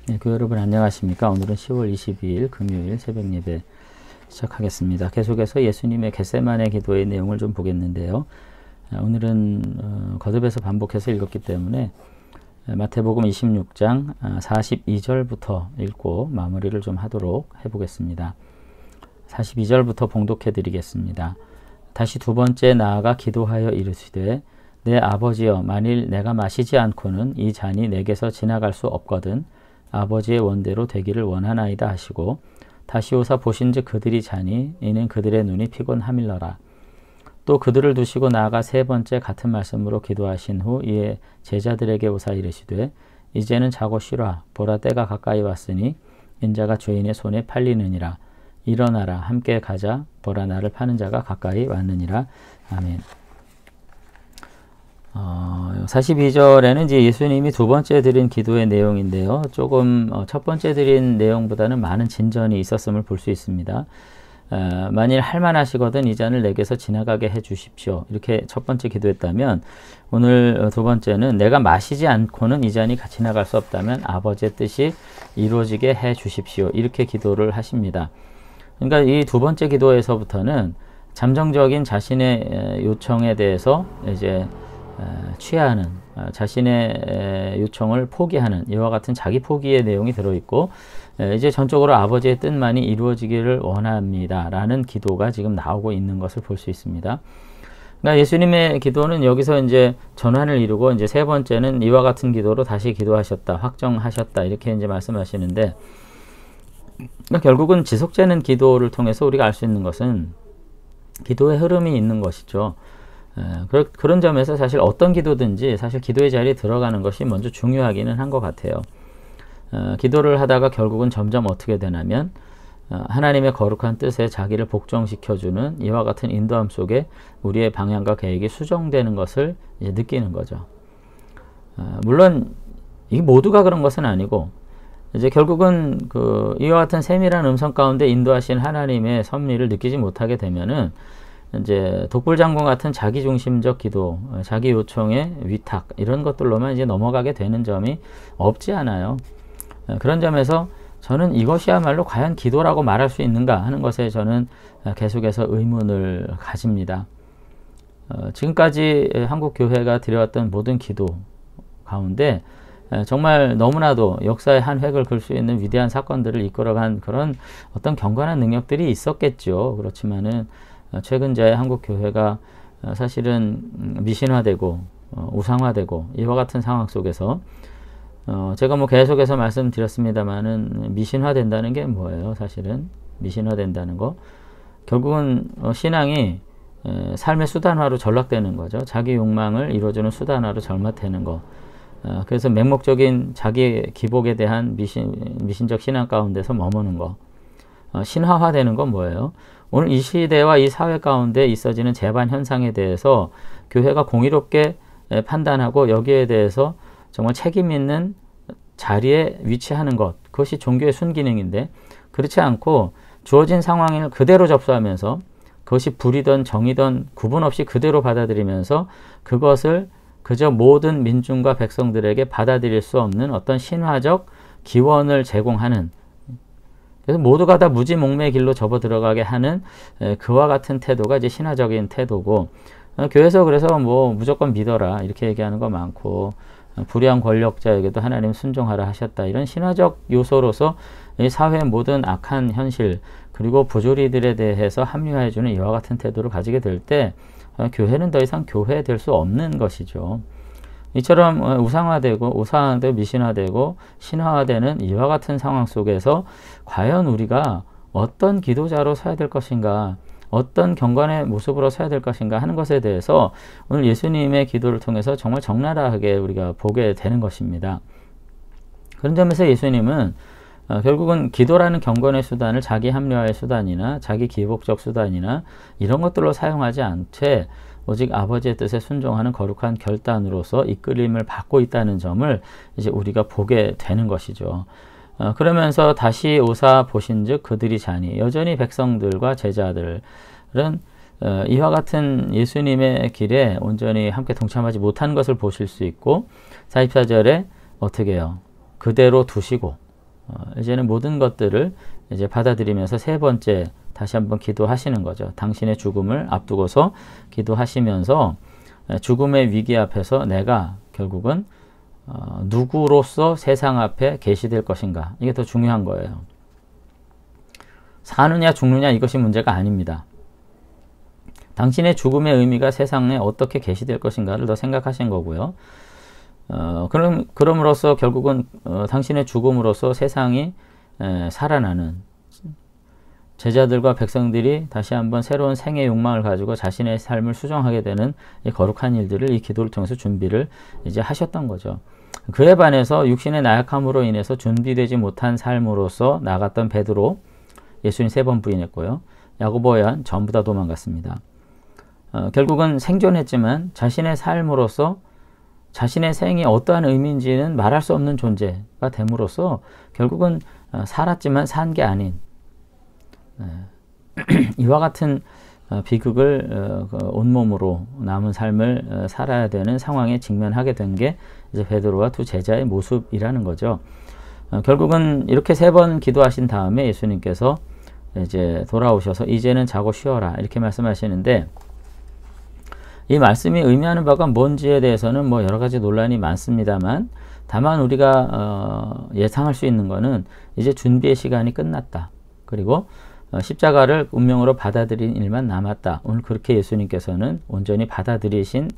네, 교회 여러분 안녕하십니까? 오늘은 10월 22일 금요일 새벽 예배 시작하겠습니다. 계속해서 예수님의 겟세마네 기도의 내용을 좀 보겠는데요. 오늘은 거듭해서 반복해서 읽었기 때문에 마태복음 26장 42절부터 읽고 마무리를 좀 하도록 해보겠습니다. 42절부터 봉독해 드리겠습니다. 다시 두 번째 나아가 기도하여 이르시되 내 아버지여, 만일 내가 마시지 않고는 이 잔이 내게서 지나갈 수 없거든 아버지의 원대로 되기를 원하나이다 하시고 다시 오사 보신즉 그들이 자니 이는 그들의 눈이 피곤함일러라. 또 그들을 두시고 나아가 세 번째 같은 말씀으로 기도하신 후 이에 제자들에게 오사 이르시되 이제는 자고 쉬라. 보라 때가 가까이 왔으니 인자가 죄인의 손에 팔리느니라. 일어나라. 함께 가자. 보라 나를 파는 자가 가까이 왔느니라. 아멘. 42절에는 이제 예수님이 두 번째 드린 기도의 내용인데요. 조금 첫 번째 드린 내용보다는 많은 진전이 있었음을 볼 수 있습니다. 만일 할만하시거든 이 잔을 내게서 지나가게 해 주십시오. 이렇게 첫 번째 기도했다면 오늘 두 번째는 내가 마시지 않고는 이 잔이 지나갈 수 없다면 아버지의 뜻이 이루어지게 해 주십시오. 이렇게 기도를 하십니다. 그러니까 이 두 번째 기도에서부터는 잠정적인 자신의 요청에 대해서 이제 취하는, 자신의 요청을 포기하는 이와 같은 자기 포기의 내용이 들어있고 이제 전적으로 아버지의 뜻만이 이루어지기를 원합니다 라는 기도가 지금 나오고 있는 것을 볼 수 있습니다. 그러니까 예수님의 기도는 여기서 이제 전환을 이루고 이제 세 번째는 이와 같은 기도로 다시 기도하셨다, 확정하셨다 이렇게 이제 말씀하시는데, 그러니까 결국은 지속되는 기도를 통해서 우리가 알 수 있는 것은 기도의 흐름이 있는 것이죠. 그런 점에서 사실 어떤 기도든지 사실 기도의 자리에 들어가는 것이 먼저 중요하기는 한 것 같아요. 기도를 하다가 결국은 점점 어떻게 되냐면 하나님의 거룩한 뜻에 자기를 복종시켜주는 이와 같은 인도함 속에 우리의 방향과 계획이 수정되는 것을 이제 느끼는 거죠. 물론 이게 모두가 그런 것은 아니고 이제 결국은 이와 같은 세밀한 음성 가운데 인도하신 하나님의 섭리를 느끼지 못하게 되면은 이제 독불장군 같은 자기중심적 기도, 자기 요청의 위탁 이런 것들로만 이제 넘어가게 되는 점이 없지 않아요. 그런 점에서 저는 이것이야말로 과연 기도라고 말할 수 있는가 하는 것에 저는 계속해서 의문을 가집니다. 지금까지 한국 교회가 드려왔던 모든 기도 가운데 정말 너무나도 역사의 한 획을 그을 수 있는 위대한 사건들을 이끌어간 그런 어떤 경건한 능력들이 있었겠죠. 그렇지만은 최근자의 한국 교회가 사실은 미신화되고 우상화되고 이와 같은 상황 속에서 제가 뭐 계속해서 말씀드렸습니다만은 미신화된다는 게 뭐예요? 사실은 미신화된다는 거 결국은 신앙이 삶의 수단화로 전락되는 거죠. 자기 욕망을 이루어주는 수단화로 전락되는 거. 그래서 맹목적인 자기 기복에 대한 미신적 신앙 가운데서 머무는 거. 신화화되는 건 뭐예요? 오늘 이 시대와 이 사회 가운데 있어지는 재반 현상에 대해서 교회가 공의롭게 판단하고 여기에 대해서 정말 책임 있는 자리에 위치하는 것, 그것이 종교의 순기능인데 그렇지 않고 주어진 상황을 그대로 접수하면서 그것이 불이든 정이든 구분 없이 그대로 받아들이면서 그것을 그저 모든 민중과 백성들에게 받아들일 수 없는 어떤 신화적 기원을 제공하는, 그래서 모두가 다 무지몽매의 길로 접어 들어가게 하는 그와 같은 태도가 이제 신화적인 태도고, 교회에서 그래서 뭐 무조건 믿어라 이렇게 얘기하는 거 많고, 불의한 권력자에게도 하나님 순종하라 하셨다 이런 신화적 요소로서 이 사회의 모든 악한 현실 그리고 부조리들에 대해서 합리화해주는 이와 같은 태도를 가지게 될 때 교회는 더 이상 교회될 수 없는 것이죠. 이처럼 우상화되고 미신화되고 신화화되는 이와 같은 상황 속에서 과연 우리가 어떤 기도자로 서야 될 것인가, 어떤 경건의 모습으로 서야 될 것인가 하는 것에 대해서 오늘 예수님의 기도를 통해서 정말 적나라하게 우리가 보게 되는 것입니다. 그런 점에서 예수님은 결국은 기도라는 경건의 수단을 자기 합리화의 수단이나 자기 기복적 수단이나 이런 것들로 사용하지 않되 오직 아버지의 뜻에 순종하는 거룩한 결단으로서 이끌림을 받고 있다는 점을 이제 우리가 보게 되는 것이죠. 그러면서 다시 오사 보신즉 그들이 자니, 여전히 백성들과 제자들은 이와 같은 예수님의 길에 온전히 함께 동참하지 못한 것을 보실 수 있고, 44절에 어떻게 해요? 그대로 두시고 이제는 모든 것들을 이제 받아들이면서 세 번째 다시 한번 기도하시는 거죠. 당신의 죽음을 앞두고서 기도하시면서 죽음의 위기 앞에서 내가 결국은 누구로서 세상 앞에 계시될 것인가. 이게 더 중요한 거예요. 사느냐 죽느냐 이것이 문제가 아닙니다. 당신의 죽음의 의미가 세상에 어떻게 계시될 것인가를 더 생각하신 거고요. 그럼으로써 결국은 당신의 죽음으로써 세상이 살아나는 제자들과 백성들이 다시 한번 새로운 생의 욕망을 가지고 자신의 삶을 수정하게 되는 이 거룩한 일들을 이 기도를 통해서 준비를 이제 하셨던 거죠. 그에 반해서 육신의 나약함으로 인해서 준비되지 못한 삶으로서 나갔던 베드로, 예수님 3번 부인했고요. 야고보, 요한 전부 다 도망갔습니다. 결국은 생존했지만 자신의 삶으로서 자신의 생이 어떠한 의미인지는 말할 수 없는 존재가 됨으로써 결국은 살았지만 산 게 아닌 이와 같은 비극을 온몸으로 남은 삶을 살아야 되는 상황에 직면하게 된 게 이제 베드로와 두 제자의 모습이라는 거죠. 결국은 이렇게 3번 기도하신 다음에 예수님께서 이제 돌아오셔서 이제는 자고 쉬어라 이렇게 말씀하시는데, 이 말씀이 의미하는 바가 뭔지에 대해서는 뭐 여러 가지 논란이 많습니다만, 다만 우리가 예상할 수 있는 것은 이제 준비의 시간이 끝났다. 그리고 십자가를 운명으로 받아들인 일만 남았다. 오늘 그렇게 예수님께서는 온전히 받아들이신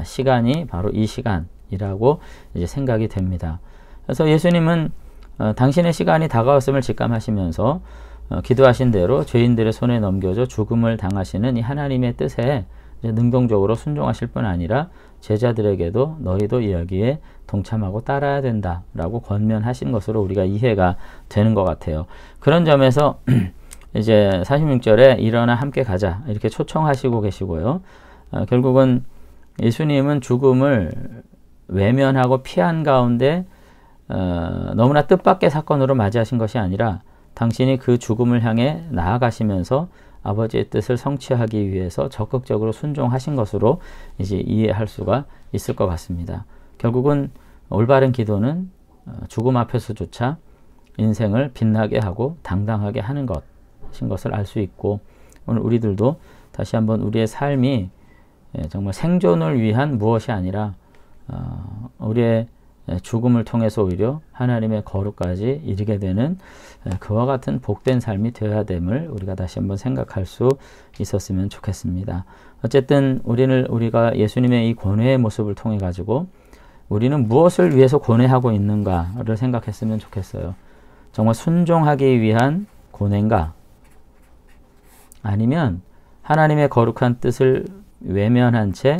시간이 바로 이 시간이라고 이제 생각이 됩니다. 그래서 예수님은 당신의 시간이 다가왔음을 직감하시면서 기도하신 대로 죄인들의 손에 넘겨져 죽음을 당하시는 이 하나님의 뜻에 능동적으로 순종하실 뿐 아니라 제자들에게도 너희도 여기에 동참하고 따라야 된다라고 권면하신 것으로 우리가 이해가 되는 것 같아요. 그런 점에서 이제 46절에 일어나 함께 가자 이렇게 초청하시고 계시고요. 결국은 예수님은 죽음을 외면하고 피한 가운데 너무나 뜻밖의 사건으로 맞이하신 것이 아니라 당신이 그 죽음을 향해 나아가시면서 아버지의 뜻을 성취하기 위해서 적극적으로 순종하신 것으로 이제 이해할 수가 있을 것 같습니다. 결국은 올바른 기도는 죽음 앞에서조차 인생을 빛나게 하고 당당하게 하는 것인 것을 알 수 있고, 오늘 우리들도 다시 한번 우리의 삶이 정말 생존을 위한 무엇이 아니라 우리의 죽음을 통해서 오히려 하나님의 거룩까지 이르게 되는 그와 같은 복된 삶이 되어야 됨을 우리가 다시 한번 생각할 수 있었으면 좋겠습니다. 어쨌든 우리가 예수님의 이 권회의 모습을 통해 가지고 우리는 무엇을 위해서 권회하고 있는가를 생각했으면 좋겠어요. 정말 순종하기 위한 권회인가? 아니면 하나님의 거룩한 뜻을 외면한 채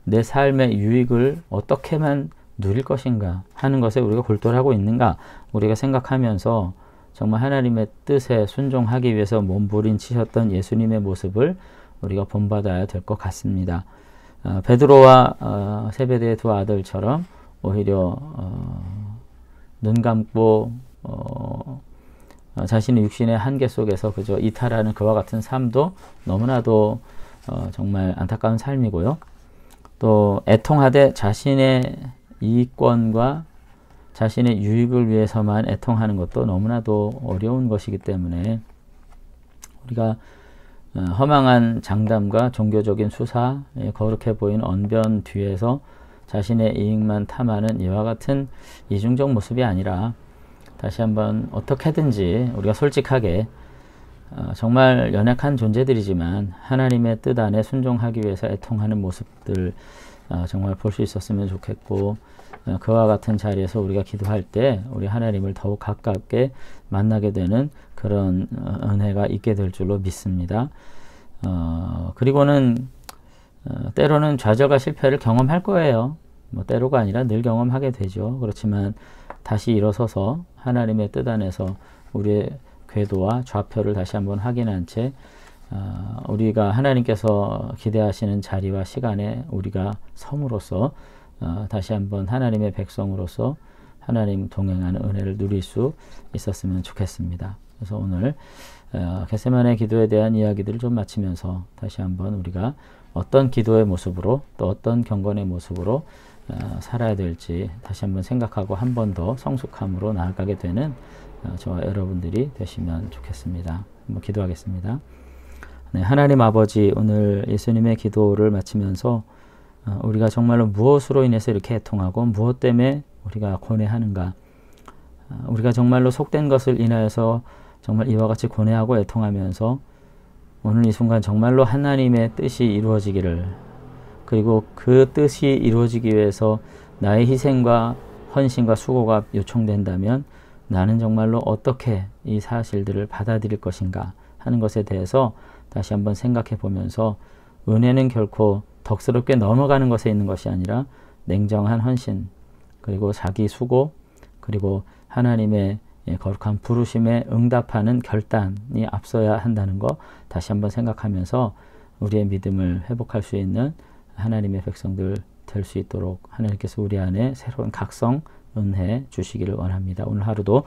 내 삶의 유익을 어떻게만 누릴 것인가 하는 것에 우리가 골똘하고 있는가, 우리가 생각하면서 정말 하나님의 뜻에 순종하기 위해서 몸부림치셨던 예수님의 모습을 우리가 본받아야 될 것 같습니다. 베드로와 세베대의 두 아들처럼 오히려 눈 감고 자신의 육신의 한계 속에서 그저 이탈하는 그와 같은 삶도 너무나도 정말 안타까운 삶이고요. 또 애통하되 자신의 이익권과 자신의 유익을 위해서만 애통하는 것도 너무나도 어려운 것이기 때문에 우리가 허망한 장담과 종교적인 수사, 거룩해 보이는 언변 뒤에서 자신의 이익만 탐하는 이와 같은 이중적 모습이 아니라 다시 한번 어떻게든지 우리가 솔직하게 정말 연약한 존재들이지만 하나님의 뜻 안에 순종하기 위해서 애통하는 모습들 정말 볼 수 있었으면 좋겠고, 그와 같은 자리에서 우리가 기도할 때 우리 하나님을 더욱 가깝게 만나게 되는 그런 은혜가 있게 될 줄로 믿습니다. 그리고는 때로는 좌절과 실패를 경험할 거예요. 뭐 때로가 아니라 늘 경험하게 되죠. 그렇지만 다시 일어서서 하나님의 뜻 안에서 우리의 궤도와 좌표를 다시 한번 확인한 채 우리가 하나님께서 기대하시는 자리와 시간에 우리가 섬으로써 다시 한번 하나님의 백성으로서 하나님 동행하는 은혜를 누릴 수 있었으면 좋겠습니다. 그래서 오늘 겟세마네 기도에 대한 이야기들을 좀 마치면서 다시 한번 우리가 어떤 기도의 모습으로 또 어떤 경건의 모습으로 살아야 될지 다시 한번 생각하고 한 번 더 성숙함으로 나아가게 되는 저와 여러분들이 되시면 좋겠습니다. 한번 기도하겠습니다. 네, 하나님 아버지, 오늘 예수님의 기도를 마치면서 우리가 정말로 무엇으로 인해서 이렇게 애통하고 무엇 때문에 우리가 고뇌하는가, 우리가 정말로 속된 것을 인하여서 정말 이와 같이 고뇌하고 애통하면서 오늘 이 순간 정말로 하나님의 뜻이 이루어지기를, 그리고 그 뜻이 이루어지기 위해서 나의 희생과 헌신과 수고가 요청된다면 나는 정말로 어떻게 이 사실들을 받아들일 것인가 하는 것에 대해서 다시 한번 생각해 보면서, 은혜는 결코 덕스럽게 넘어가는 것에 있는 것이 아니라 냉정한 헌신, 그리고 자기 수고, 그리고 하나님의 거룩한 부르심에 응답하는 결단이 앞서야 한다는 거 다시 한번 생각하면서 우리의 믿음을 회복할 수 있는 하나님의 백성들 될 수 있도록 하나님께서 우리 안에 새로운 각성, 은혜 주시기를 원합니다. 오늘 하루도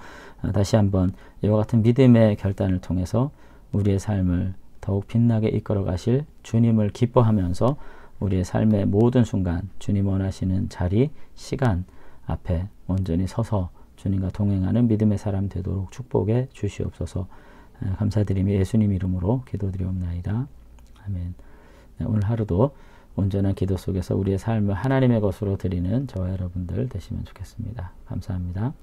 다시 한번 이와 같은 믿음의 결단을 통해서 우리의 삶을 더욱 빛나게 이끌어 가실 주님을 기뻐하면서 우리의 삶의 모든 순간 주님 원하시는 자리, 시간 앞에 온전히 서서 주님과 동행하는 믿음의 사람 되도록 축복해 주시옵소서. 감사드리며 예수님 이름으로 기도드리옵나이다. 아멘. 네, 오늘 하루도 온전한 기도 속에서 우리의 삶을 하나님의 것으로 드리는 저와 여러분들 되시면 좋겠습니다. 감사합니다.